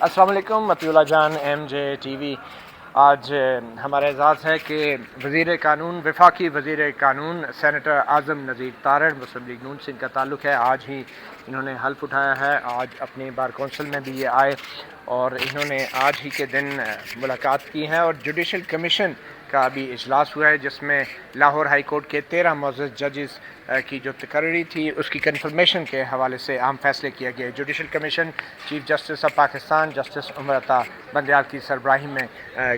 السلام علیکم مطیع اللہ جان M J T V. آج ہمارا اعزاز ہے کہ وفاقی وزیر قانون سینیٹر اعظم نذیر تارڑ مسلم لیگ نون سے ان کا تعلق ہے. آج ہی انہوں نے حلف اٹھایا ہے. آج اپنی بار کونسل میں بھی یہ آئے اور انہوں نے آج ہی کے دن ملاقات کی ہے اور جوڈیشل کمیشن کا بھی اجلاس ہوا ہے جس میں لاہور ہائی کورٹ کے 13 معزز ججز کی جو تقرری تھی اس کی کنفرمیشن کے حوالے سے اہم فیصلے کیے گئے. Judicial commission chief justice of Pakistan justice Umar Ata Bandial کی سربراہی میں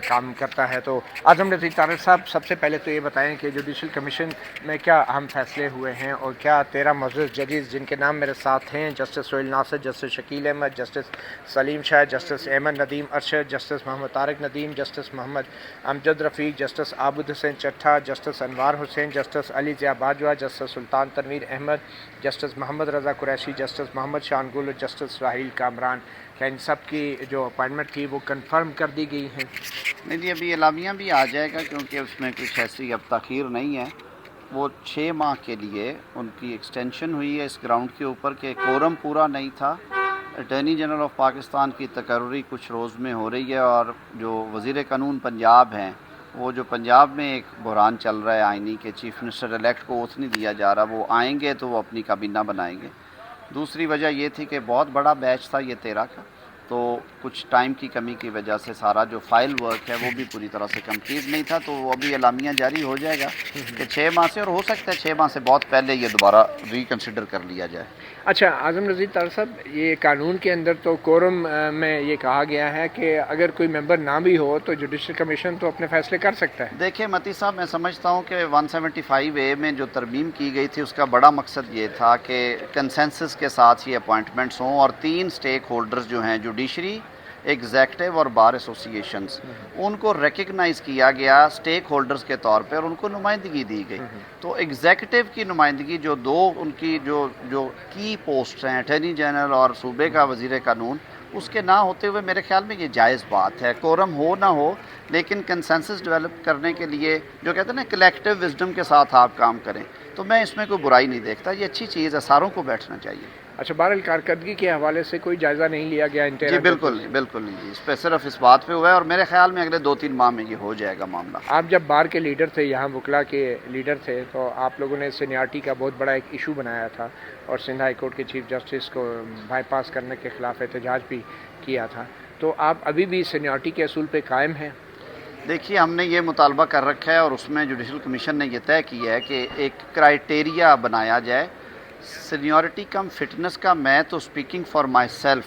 کام کرتا ہے. تو اعظم نذیر تارڑ صاحب، سب سے پہلے تو یہ بتائیں کہ جوڈیشل کمیشن میں کیا اہم فیصلے ہوئے ہیں اور کیا 13 معزز ججز جن کے نام میرے ساتھ ہیں، جسٹس سہیل ناصر، جسٹس شکیل احمد، جسٹس سلیم شاہ، جسٹس احمد ندیم ارشد، جسٹس محمد طارق ندیم، جسٹس محمد امجد رفیق، جسٹس عابد حسین چٹھا، جسٹس انوار حسین، جسٹس علی ضیاء باجوہ، جسٹس سلطان تنویر احمد، جسٹس محمد رضا قریشی، جسٹس محمد شان گل اور جسٹس راحیل کامران، کیا ان سب کی جو اپائنٹمنٹ تھی وہ کنفرم کر دی گئی ہیں؟ نہیں جی، ابھی اعلامیہ بھی آ جائے گا کیونکہ اس میں کچھ ایسی اب تاخیر نہیں ہے. وہ 6 ماہ کے لیے ان کی ایکسٹینشن ہوئی ہے اس گراؤنڈ کے اوپر کہ کورم پورا نہیں تھا. اٹارنی جنرل آف پاکستان کی تقرری کچھ روز میں ہو رہی ہے اور جو وزیر قانون پنجاب ہیں، وہ جو پنجاب میں ایک بحران چل رہا ہے آئینی کے چیف منسٹر الیکٹ کو اوتھ نہیں دیا جا رہا، وہ آئیں گے تو وہ اپنی کابینہ بنائیں گے. دوسری وجہ یہ تھی کہ بہت بڑا بیچ تھا یہ 13 کا، تو کچھ ٹائم کی کمی کی وجہ سے سارا جو فائل ورک ہے وہ بھی پوری طرح سے کمپلیٹ نہیں تھا. تو وہ ابھی اعلامیہ جاری ہو جائے گا کہ 6 ماہ سے، اور ہو سکتا ہے 6 ماہ سے بہت پہلے یہ دوبارہ ریکنسیڈر کر لیا جائے. اچھا اعظم نذیر تارڑ صاحب، یہ قانون کے اندر تو کورم میں یہ کہا گیا ہے کہ اگر کوئی ممبر نہ بھی ہو تو جوڈیشل کمیشن تو اپنے فیصلے کر سکتا ہے. دیکھیں متی صاحب، میں سمجھتا ہوں کہ 175A میں جو ترمیم کی گئی تھی اس کا بڑا مقصد یہ تھا کہ کنسنسس کے ساتھ یہ اپوائنٹمنٹس ہوں اور 3 سٹیک ہولڈرز جو ہیں، جوڈیشری، ایگزیکٹو اور بار ایسوسیشنز، ان کو ریکگنائز کیا گیا سٹیک ہولڈرز کے طور پہ اور ان کو نمائندگی دی گئی. تو ایگزیکٹو کی نمائندگی جو ان کی جو کی پوسٹ ہیں، اٹارنی جنرل اور صوبے کا وزیر قانون، اس کے نہ ہوتے ہوئے میرے خیال میں یہ جائز بات ہے. کورم ہو نہ ہو، لیکن کنسنسس ڈیولپ کرنے کے لیے جو کہتے ہیں نا کلیکٹیو وزڈم کے ساتھ آپ کام کریں، تو میں اس میں کوئی برائی نہیں دیکھتا. یہ اچھی چیز ہے، ساروں کو بیٹھنا چاہیے. اچھا، بہرحال کارکردگی کے حوالے سے کوئی جائزہ نہیں لیا گیا؟ جی بالکل نہیں جی، اس پہ صرف اس بات پہ ہوا ہے اور میرے خیال میں اگلے 2-3 ماہ میں یہ ہو جائے گا معاملہ. آپ جب بار کے لیڈر تھے، یہاں وکلا کے لیڈر تھے، تو آپ لوگوں نے سینیارٹی کا بہت بڑا ایک ایشو بنایا تھا اور سندھ ہائی کورٹ کے چیف جسٹس کو بائی پاس کرنے کے خلاف احتجاج بھی کیا تھا. تو آپ ابھی بھی سینیارٹی کے اصول پہ قائم ہیں؟ دیکھیے، ہم نے یہ مطالبہ کر رکھا ہے اور اس میں جوڈیشل کمیشن نے یہ طے کیا ہے کہ ایک کرائیٹیریا بنایا جائے سینیورٹی کم فٹنس کا. میں تو اسپیکنگ فار مائی سیلف،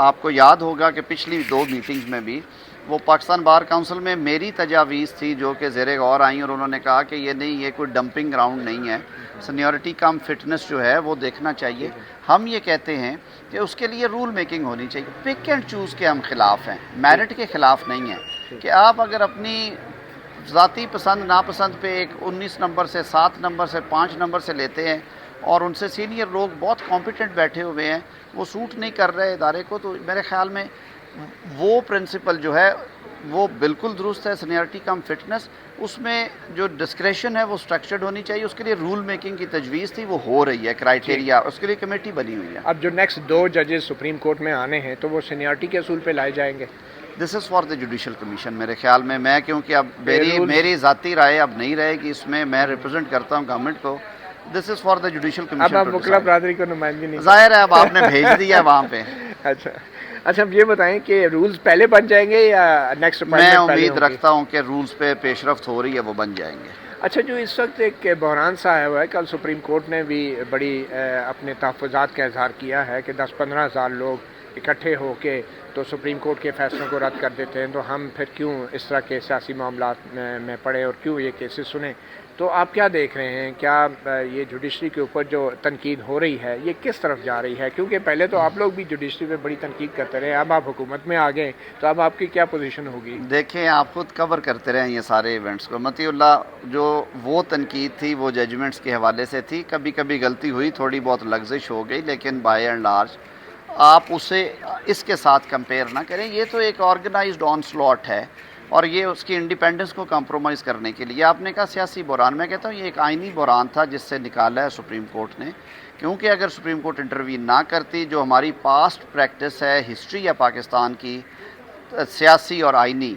آپ کو یاد ہوگا کہ پچھلی 2 میٹنگز میں بھی وہ پاکستان بار کونسل میں میری تجاویز تھی جو کہ زیر غور آئیں اور انہوں نے کہا کہ یہ نہیں، یہ کوئی ڈمپنگ گراؤنڈ نہیں ہے، سینیورٹی کم فٹنس جو ہے وہ دیکھنا چاہیے. ہم یہ کہتے ہیں کہ اس کے لیے رول میکنگ ہونی چاہیے. پک اینڈ چوز کے ہم خلاف ہیں، میرٹ کے خلاف نہیں ہیں کہ آپ اگر اپنی ذاتی پسند ناپسند پہ ایک 19 نمبر سے 7 نمبر سے 5 نمبر سے لیتے ہیں اور ان سے سینئر لوگ بہت کمپیٹنٹ بیٹھے ہوئے ہیں، وہ سوٹ نہیں کر رہے ادارے کو. تو میرے خیال میں وہ پرنسپل جو ہے وہ بالکل درست ہے، سینیورٹی کم فٹنس. اس میں جو ڈسکریشن ہے وہ سٹرکچرڈ ہونی چاہیے. اس کے لیے رول میکنگ کی تجویز تھی، وہ ہو رہی ہے، کرائیٹیریا، اس کے لیے کمیٹی بنی ہوئی ہے. اب جو نیکسٹ 2 ججز سپریم کورٹ میں آنے ہیں تو وہ سینیارٹی کے اصول پہ لائے جائیں گے؟ This is for the judicial commission میرے خیال میں کیونکہ اب میری ذاتی رائے اب نہیں رہے گی اس میں ریپرزینٹ کرتا ہوں گورنمنٹ کو. This is for the judicial commission. اب آپ وکلا برادری کو نمائندگی نہیں؟ ظاہر ہے اب آپ نے بھیج دیا وہاں پہ. اچھا اب یہ بتائیں کہ رولز پہلے بن جائیں گے یا نیکسٹ اپائنٹمنٹ؟ میں امید رکھتا ہوں کہ رولز پہ پیش رفت ہو رہی ہے، وہ بن جائیں گے. اچھا، جو اس وقت ایک بحران سا آیا ہوا ہے، کل سپریم کورٹ نے بھی بڑی اپنے تحفظات کا اظہار کیا ہے کہ 10-15 ہزار لوگ اکٹھے ہو کے تو سپریم کورٹ کے فیصلوں کو رد کر دیتے ہیں، تو ہم پھر کیوں اس طرح کے سیاسی معاملات میں پڑے اور کیوں یہ کیسز سنیں؟ تو آپ کیا دیکھ رہے ہیں؟ کیا یہ جوڈیشری کے اوپر جو تنقید ہو رہی ہے یہ کس طرف جا رہی ہے؟ کیونکہ پہلے تو آپ لوگ بھی جوڈیشری پہ بڑی تنقید کرتے رہے، اب آپ حکومت میں آ گئے تو اب آپ کی کیا پوزیشن ہوگی؟ دیکھیں، آپ خود کور کرتے رہے یہ سارے ایونٹس کو. مطیع اللہ، جو وہ تنقید تھی وہ ججمنٹس کے حوالے سے تھی. کبھی کبھی غلطی ہوئی، تھوڑی بہت لغزش ہو گئی، لیکن بائی اینڈ لارج آپ اسے اس کے ساتھ کمپیئر نہ کریں. یہ تو ایک آرگنائزڈ آن سلاٹ ہے اور یہ اس کی انڈیپینڈنس کو کمپرومائز کرنے کے لیے. آپ نے کہا سیاسی بحران، میں کہتا ہوں یہ ایک آئینی بحران تھا جس سے نکالا ہے سپریم کورٹ نے کیونکہ اگر سپریم کورٹ انٹروین نہ کرتی، جو ہماری پاسٹ پریکٹس ہے، ہسٹری ہے پاکستان کی سیاسی اور آئینی،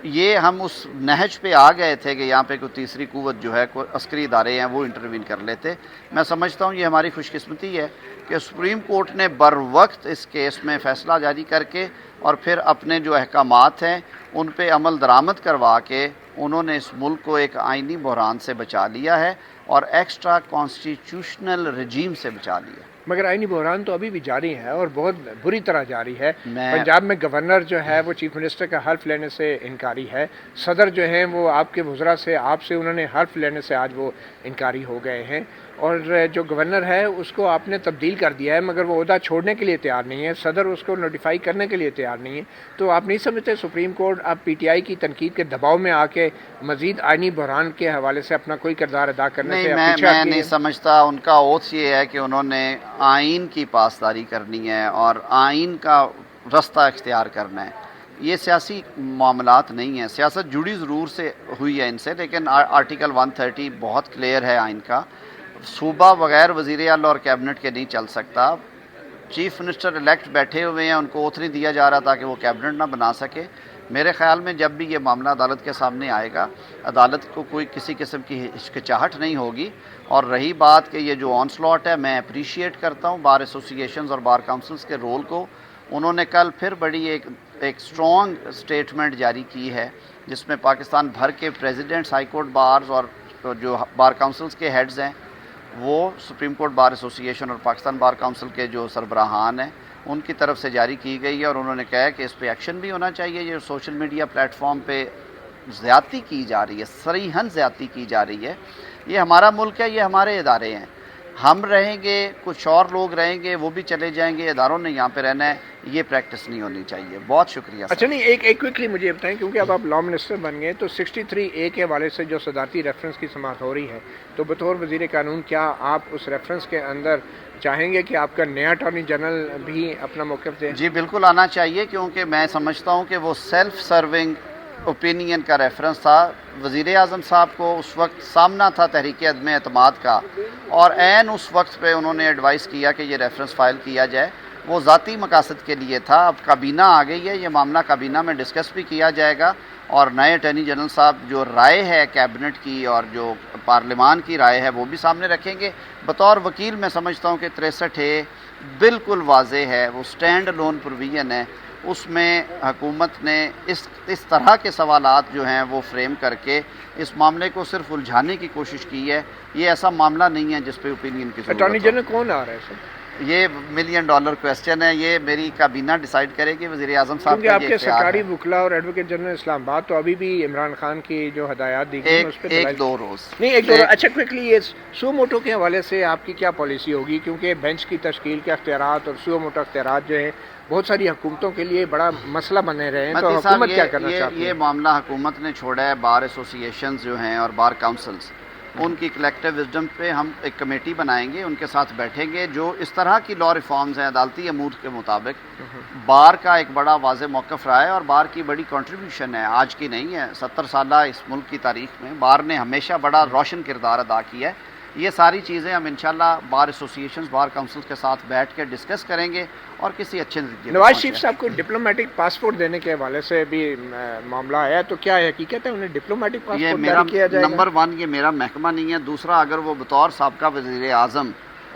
یہ ہم اس نہج پہ آ گئے تھے کہ یہاں پہ کوئی تیسری قوت جو ہے کوئی عسکری ادارے ہیں وہ انٹروین کر لیتے۔ میں سمجھتا ہوں یہ ہماری خوش قسمتی ہے کہ سپریم کورٹ نے بر وقت اس کیس میں فیصلہ جاری کر کے اور پھر اپنے جو احکامات ہیں ان پہ عمل درآمد کروا کے انہوں نے اس ملک کو ایک آئینی بحران سے بچا لیا ہے اور ایکسٹرا کانسٹیٹیوشنل رجیم سے بچا لیا۔ مگر آئینی بحران تو ابھی بھی جاری ہے اور بہت بری طرح جاری ہے۔ میں پنجاب میں گورنر جو ہے وہ چیف منسٹر کا حلف لینے سے انکاری ہے، صدر جو ہیں وہ آپ کے وزراء سے آپ سے انہوں نے حلف لینے سے آج وہ انکاری ہو گئے ہیں، اور جو گورنر ہے اس کو آپ نے تبدیل کر دیا ہے مگر وہ عہدہ چھوڑنے کے لیے تیار نہیں ہے، صدر اس کو نوٹیفائی کرنے کے لیے تیار نہیں ہے۔ تو آپ نہیں سمجھتے سپریم کورٹ اب پی ٹی آئی کی تنقید کے دباؤ میں آ کے مزید آئینی بحران کے حوالے سے اپنا کوئی کردار ادا کرنے سے نہیں، پیچھے میں ہٹ گئی نہیں ہے؟ سمجھتا۔ ان کا اوتھ یہ ہے کہ انہوں نے آئین کی پاسداری کرنی ہے اور آئین کا رستہ اختیار کرنا ہے۔ یہ سیاسی معاملات نہیں ہیں، سیاست جڑی ضرور سے ہوئی ہے ان سے، لیکن آرٹیکل 130 بہت کلیئر ہے آئین کا، صوبہ بغیر وزیر اعلیٰ اور کیبنٹ کے نہیں چل سکتا۔ چیف منسٹر الیکٹ بیٹھے ہوئے ہیں، ان کو اوتھ نہیں دیا جا رہا تاکہ وہ کیبنٹ نہ بنا سکے۔ میرے خیال میں جب بھی یہ معاملہ عدالت کے سامنے آئے گا، عدالت کو کوئی کسی قسم کی ہچکچاہٹ نہیں ہوگی۔ اور رہی بات کہ یہ جو آن سلاٹ ہے، میں اپریشیٹ کرتا ہوں بار ایسوسیشنز اور بار کاؤنسلز کے رول کو۔ انہوں نے کل پھر بڑی ایک اسٹرانگ اسٹیٹمنٹ جاری کی ہے جس میں پاکستان بھر کے پریزیڈنٹس، ہائی کورٹ بارز اور جو بار کاؤنسلز کے ہیڈز ہیں وہ سپریم کورٹ بار ایسوسیشن اور پاکستان بار کاؤنسل کے جو سربراہان ہیں ان کی طرف سے جاری کی گئی ہے، اور انہوں نے کہا ہے کہ اس پہ ایکشن بھی ہونا چاہیے۔ یہ سوشل میڈیا پلیٹ فارم پہ زیادتی کی جا رہی ہے، صریحاً زیادتی کی جا رہی ہے۔ یہ ہمارا ملک ہے، یہ ہمارے ادارے ہیں، ہم رہیں گے، کچھ اور لوگ رہیں گے، وہ بھی چلے جائیں گے، اداروں نے یہاں پہ رہنا ہے۔ یہ پریکٹس نہیں ہونی چاہیے۔ بہت شکریہ سر۔ اچھا، نہیں، ایک کوئکلی مجھے بتائیں، کیونکہ اب آپ لا منسٹر بن گئے تو 63A کے حوالے سے جو صدارتی ریفرنس کی سماعت ہو رہی ہے، تو بطور وزیر قانون کیا آپ اس ریفرنس کے اندر چاہیں گے کہ آپ کا نیا اٹارنی جنرل بھی اپنا موقف دے؟ جی بالکل آنا چاہیے، کیونکہ میں سمجھتا ہوں کہ وہ سیلف سرونگ اوپینین کا ریفرنس تھا۔ وزیر اعظم صاحب کو اس وقت سامنا تھا تحریک عدم اعتماد کا، اور عین اس وقت پہ انہوں نے ایڈوائز کیا کہ یہ ریفرنس فائل کیا جائے۔ وہ ذاتی مقاصد کے لیے تھا۔ اب کابینہ آ گئی ہے، یہ معاملہ کابینہ میں ڈسکس بھی کیا جائے گا، اور نئے اٹارنی جنرل صاحب جو رائے ہے کیبنٹ کی اور جو پارلیمان کی رائے ہے وہ بھی سامنے رکھیں گے۔ بطور وکیل میں سمجھتا ہوں کہ 63A بالکل واضح ہے، وہ سٹینڈ لون پروویژن ہے، اس میں حکومت نے اس طرح کے سوالات جو ہیں وہ فریم کر کے اس معاملے کو صرف الجھانے کی کوشش کی ہے۔ یہ ایسا معاملہ نہیں ہے جس پہ اوپینین کی ضرورت اٹارنی ہو۔ جنرل کون آ رہا ہے سر؟ یہ $1 ملین کویسچن ہے، یہ میری کابینہ ڈیسائیڈ کرے گی، وزیر اعظم صاحب کیونکہ کا آپ یہ کے اختیار سرکاری ہے۔ وکلا اور ایڈوکیٹ جنرل اسلام آباد تو ابھی بھی عمران خان کی جو ہدایات دی گئی ہیں اس پہ ایک دو روز نہیں، ایک دو اچھا کوئکلی یہ سو موٹو کے حوالے سے آپ کی کیا پالیسی ہوگی؟ کیونکہ بینچ کی تشکیل کے اختیارات اور سو موٹو اختیارات جو ہیں بہت ساری حکومتوں کے لیے بڑا مسئلہ بنے رہے ہیں، تو مہدی صاحب، حکومت کیا کرنا چاہتی ہے؟ یہ معاملہ حکومت نے چھوڑا ہے۔ بار ایسوسیشنز جو ہیں اور بار کاؤنسلز، ان کی کلیکٹیو وزڈم پہ ہم ایک کمیٹی بنائیں گے، ان کے ساتھ بیٹھیں گے۔ جو اس طرح کی لا ریفارمز ہیں عدالتی امور کے مطابق، بار کا ایک بڑا واضح موقف رہا ہے اور بار کی بڑی کنٹریبیوشن ہے، آج کی نہیں ہے، 70 سالہ اس ملک کی تاریخ میں بار نے ہمیشہ بڑا روشن کردار ادا کیا ہے۔ یہ ساری چیزیں ہم انشاءاللہ بار ایسوسیشنز، بار کاؤنسل کے ساتھ بیٹھ کے ڈسکس کریں گے اور کسی اچھے نتیجے پر نواز پہنچیں شریف گے۔ صاحب کو ڈپلومیٹک پاسپورٹ دینے کے حوالے سے بھی معاملہ آیا، تو کیا حقیقت ہے انہیں ڈپلومیٹک یہ پاسپورٹ میرا جاری کیا جائے گا؟ نمبر 1 یہ میرا محکمہ نہیں ہے۔ دوسرا، اگر وہ بطور سابقہ وزیر اعظم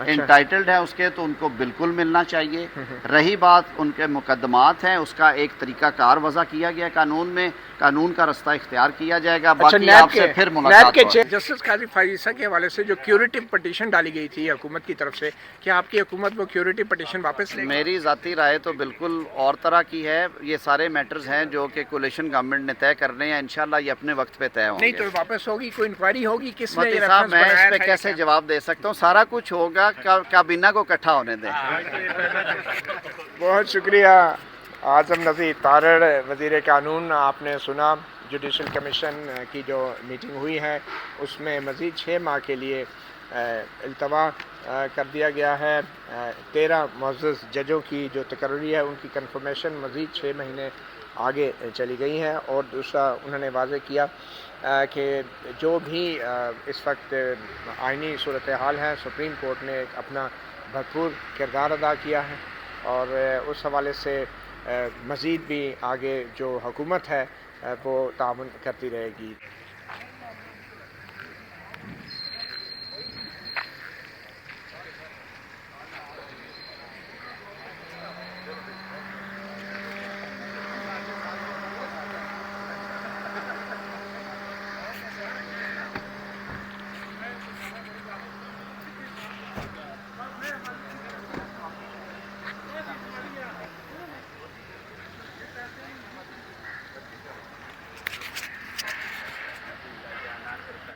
انٹائٹلڈ ہے اس کے، تو ان کو بالکل ملنا چاہیے۔ رہی بات ان کے مقدمات ہیں، اس کا ایک طریقہ کار وضع کیا گیا قانون میں، قانون کا رستہ اختیار کیا جائے گا۔ باقی آپ سے پھر ملاقات ہوگی۔ جسٹس قاضی فائزہ کے حوالے سے جو کیوریٹو پٹیشن ڈالی گئی تھی حکومت کی طرف سے، کیا آپ کی حکومت وہ کیوریٹو پٹیشن واپس لے گی؟ میری ذاتی رائے تو بالکل اور طرح کی ہے۔ یہ سارے میٹرز ہیں جو کہ کولیشن گورنمنٹ نے طے کرنے ہیں، انشاءاللہ یہ اپنے وقت پہ طے ہوں گے۔ نہیں تو واپس ہوگی، کوئی انکوائری ہوگی، کس نے مفتی یہ صاحب، ریفرنس میں اس بنایا پہ تھا؟ کیسے جواب دے سکتا ہوں؟ سارا کچھ ہوگا، کابینہ کو اکٹھا ہونے دیں۔ بہت شکریہ اعظم نذیر تارڑ، وزیر قانون۔ آپ نے سنا جوڈیشل کمیشن کی جو میٹنگ ہوئی ہے اس میں مزید 6 ماہ کے لیے التوا کر دیا گیا ہے 13 معزز ججوں کی جو تقرری ہے ان کی کنفرمیشن مزید 6 مہینے آگے چلی گئی ہیں، اور دوسرا انہوں نے واضح کیا کہ جو بھی اس وقت آئینی صورتحال ہے سپریم کورٹ نے اپنا بھرپور کردار ادا کیا ہے، اور اس حوالے سے مزید بھی آگے جو حکومت ہے وہ تعاون کرتی رہے گی۔